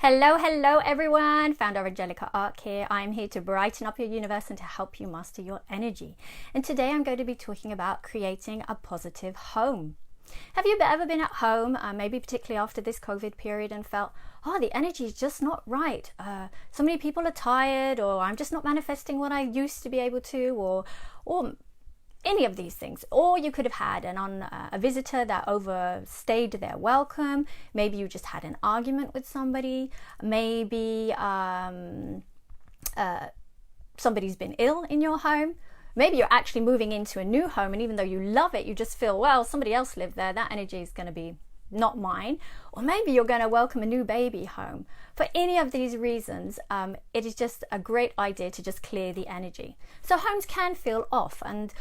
Hello everyone, founder of Angelica Arc here. I'm here to brighten up your universe and to help you master your energy. And today I'm going to be talking about creating a positive home. Have you ever been at home, maybe particularly after this COVID period, and felt, oh, the energy is just not right. So many people are tired, or I'm just not manifesting what I used to be able to, or any of these things. Or you could have had a visitor that overstayed their welcome. Maybe you just had an argument with somebody. Maybe somebody's been ill in your home. Maybe you're actually moving into a new home, and even though you love it, you just feel, well, somebody else lived there. That energy is going to be not mine. Or maybe you're going to welcome a new baby home. For any of these reasons, it is just a great idea to just clear the energy. So homes can feel off, and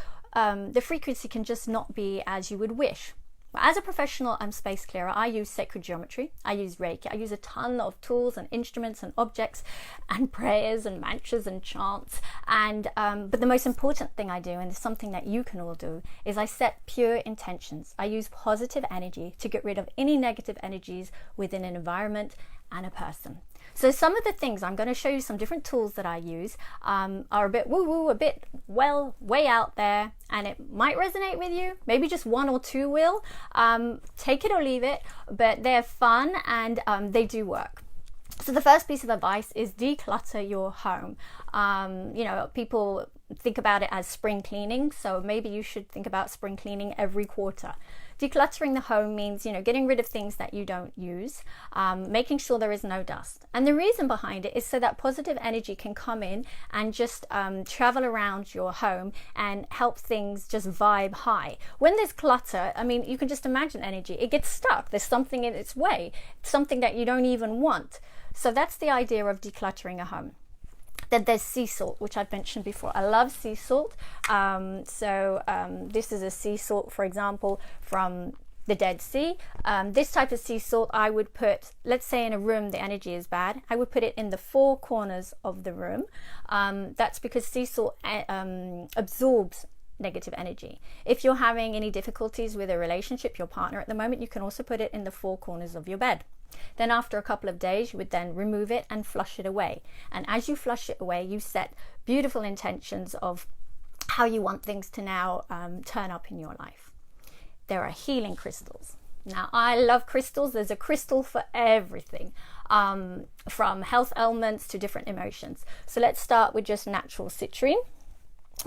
the frequency can just not be as you would wish. As a professional space clearer, I use sacred geometry, I use Reiki, I use a ton of tools and instruments and objects and prayers and mantras and chants. But the most important thing I do, and it's something that you can all do, is I set pure intentions. I use positive energy to get rid of any negative energies within an environment and a person. So some of the things I'm going to show you, some different tools that I use, are a bit woo-woo, a bit way out there, and it might resonate with you. Maybe just one or two will. Take it or leave it, but they're fun and they do work. So the first piece of advice is declutter your home. People think about it as spring cleaning, so maybe you should think about spring cleaning every quarter. Decluttering the home means, getting rid of things that you don't use, making sure there is no dust. And the reason behind it is so that positive energy can come in and just travel around your home and help things just vibe high. When there's clutter, you can just imagine energy. It gets stuck. There's something in its way, something that you don't even want. So that's the idea of decluttering a home. Then there's sea salt, which I've mentioned before. I love sea salt. This is a sea salt, for example, from the Dead Sea. This type of sea salt I would put, let's say in a room the energy is bad, I would put it in the four corners of the room. That's because sea salt absorbs negative energy. If you're having any difficulties with a relationship, your partner at the moment, you can also put it in the four corners of your bed. Then after a couple of days, you would then remove it and flush it away. And as you flush it away, you set beautiful intentions of how you want things to now turn up in your life. There are healing crystals. Now, I love crystals. There's a crystal for everything, from health ailments to different emotions. So let's start with just natural citrine.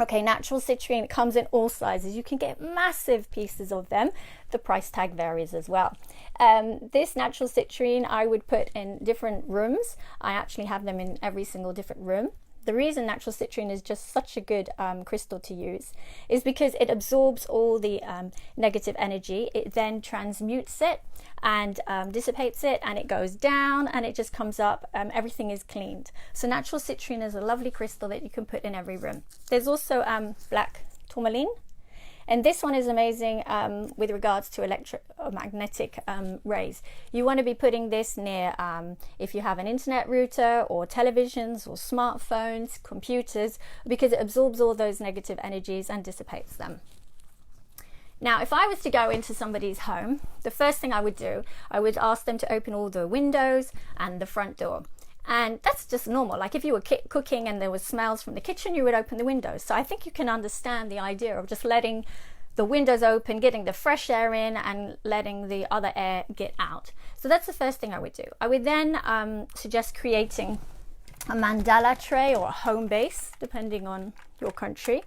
Okay, natural citrine comes in all sizes. You can get massive pieces of them. The price tag varies as well. This natural citrine I would put in different rooms. I actually have them in every single different room. The reason natural citrine is just such a good crystal to use is because it absorbs all the negative energy. It then transmutes it and dissipates it, and it goes down and it just comes up. Everything is cleaned. So natural citrine is a lovely crystal that you can put in every room. There's also black tourmaline. And this one is amazing with regards to electromagnetic rays. You want to be putting this near if you have an internet router or televisions or smartphones, computers, because it absorbs all those negative energies and dissipates them. Now, if I was to go into somebody's home, the first thing I would do, I would ask them to open all the windows and the front door. And that's just normal. Like if you were cooking and there was smells from the kitchen, you would open the windows. So I think you can understand the idea of just letting the windows open, getting the fresh air in, and letting the other air get out. So that's the first thing I would do. I would then suggest creating a mandala tray or a home base, depending on your country.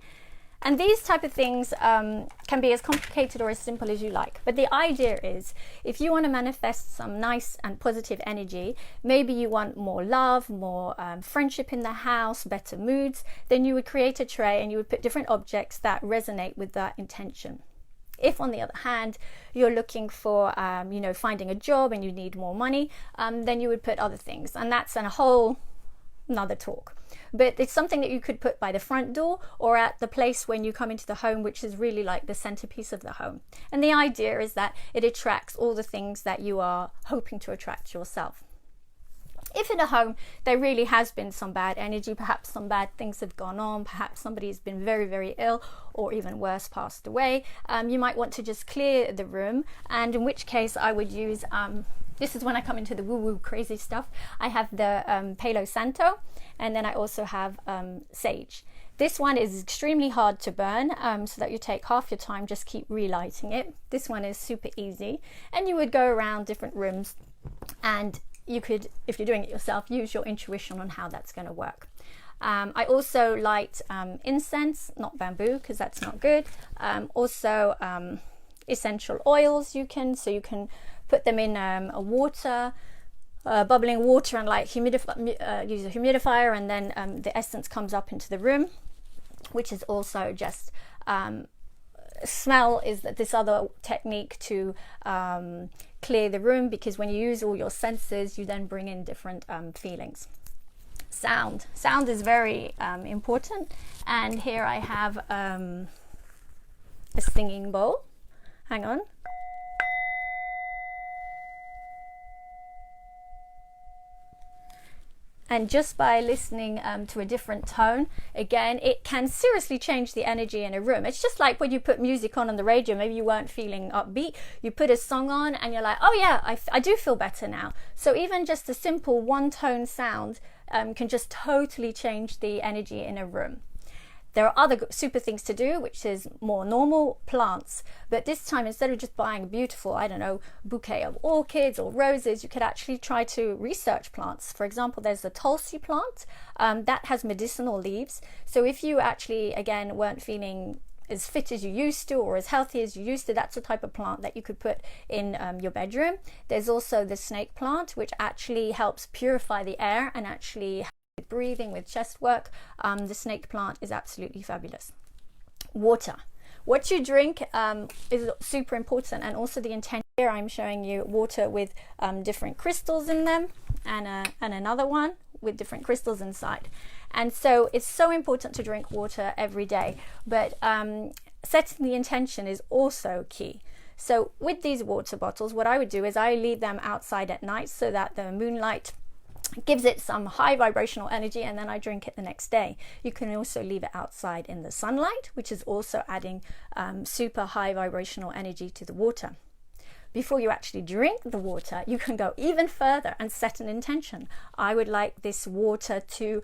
And these type of things can be as complicated or as simple as you like. But the idea is, if you want to manifest some nice and positive energy, maybe you want more love, more friendship in the house, better moods, then you would create a tray and you would put different objects that resonate with that intention. If, on the other hand, you're looking for, finding a job and you need more money, then you would put other things. And that's a whole another talk. But it's something that you could put by the front door or at the place when you come into the home, which is really like the centerpiece of the home. And the idea is that it attracts all the things that you are hoping to attract yourself. If in a home there really has been some bad energy, perhaps some bad things have gone on, perhaps somebody has been very, very ill, or even worse, passed away, you might want to just clear the room, and in which case I would use this is when I come into the woo-woo crazy stuff. I have the Palo Santo, and then I also have sage. This one is extremely hard to burn, so that you take half your time, just keep relighting it. This one is super easy, and you would go around different rooms, and you could, if you're doing it yourself, use your intuition on how that's going to work. I also light incense, not bamboo, because that's not good. Also essential oils, you can put them in a water, bubbling water, and like use a humidifier, and then the essence comes up into the room, which is also just smell is this other technique to clear the room, because when you use all your senses, you then bring in different feelings. Sound is very important, and here I have a singing bowl. Hang on. And just by listening to a different tone, again, it can seriously change the energy in a room. It's just like when you put music on the radio, maybe you weren't feeling upbeat, you put a song on and you're like, oh yeah, I do feel better now. So even just a simple one-tone sound can just totally change the energy in a room. There are other super things to do, which is more normal, plants. But this time, instead of just buying a beautiful, I don't know, bouquet of orchids or roses, you could actually try to research plants. For example, there's the Tulsi plant that has medicinal leaves. So if you actually, again, weren't feeling as fit as you used to or as healthy as you used to, that's the type of plant that you could put in your bedroom. There's also the snake plant, which actually helps purify the air and actually with breathing, with chest work. The snake plant is absolutely fabulous. Water. What you drink is super important, and also the intention. Here I'm showing you water with different crystals in them, and another one with different crystals inside. And so it's so important to drink water every day, but setting the intention is also key. So with these water bottles, what I would do is I leave them outside at night so that the moonlight gives it some high vibrational energy, and then I drink it the next day. You can also leave it outside in the sunlight, which is also adding super high vibrational energy to the water. Before you actually drink the water, you can go even further and set an intention. I would like this water to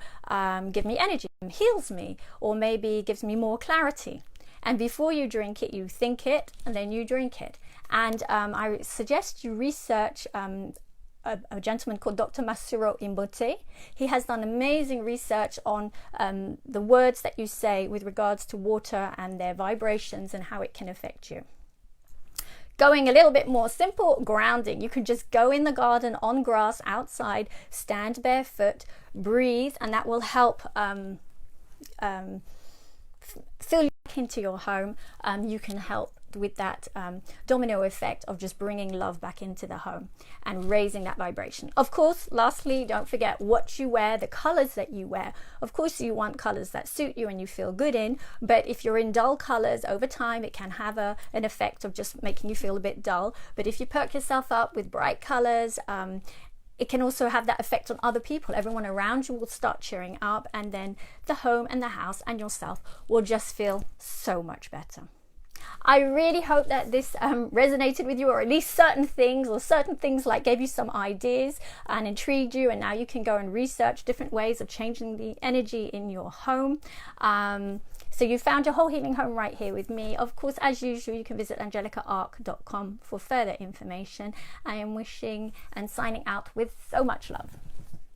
give me energy, heals me, or maybe gives me more clarity. And before you drink it, you think it, and then you drink it. And I suggest you research a gentleman called Dr. Masuro Imbote. He has done amazing research on the words that you say with regards to water and their vibrations and how it can affect you. Going a little bit more simple, grounding. You can just go in the garden on grass outside, stand barefoot, breathe, and that will help fill you back into your home. You can help with that domino effect of just bringing love back into the home and raising that vibration. Of course, lastly, don't forget what you wear, the colors that you wear. Of course, you want colors that suit you and you feel good in, but if you're in dull colors over time, it can have an effect of just making you feel a bit dull. But if you perk yourself up with bright colors, it can also have that effect on other people. Everyone around you will start cheering up, and then the home and the house and yourself will just feel so much better. I really hope that this resonated with you, or at least certain things like gave you some ideas and intrigued you, and now you can go and research different ways of changing the energy in your home. So you found your whole healing home right here with me. Of course, as usual, you can visit angelicaarc.com for further information. I am wishing and signing out with so much love.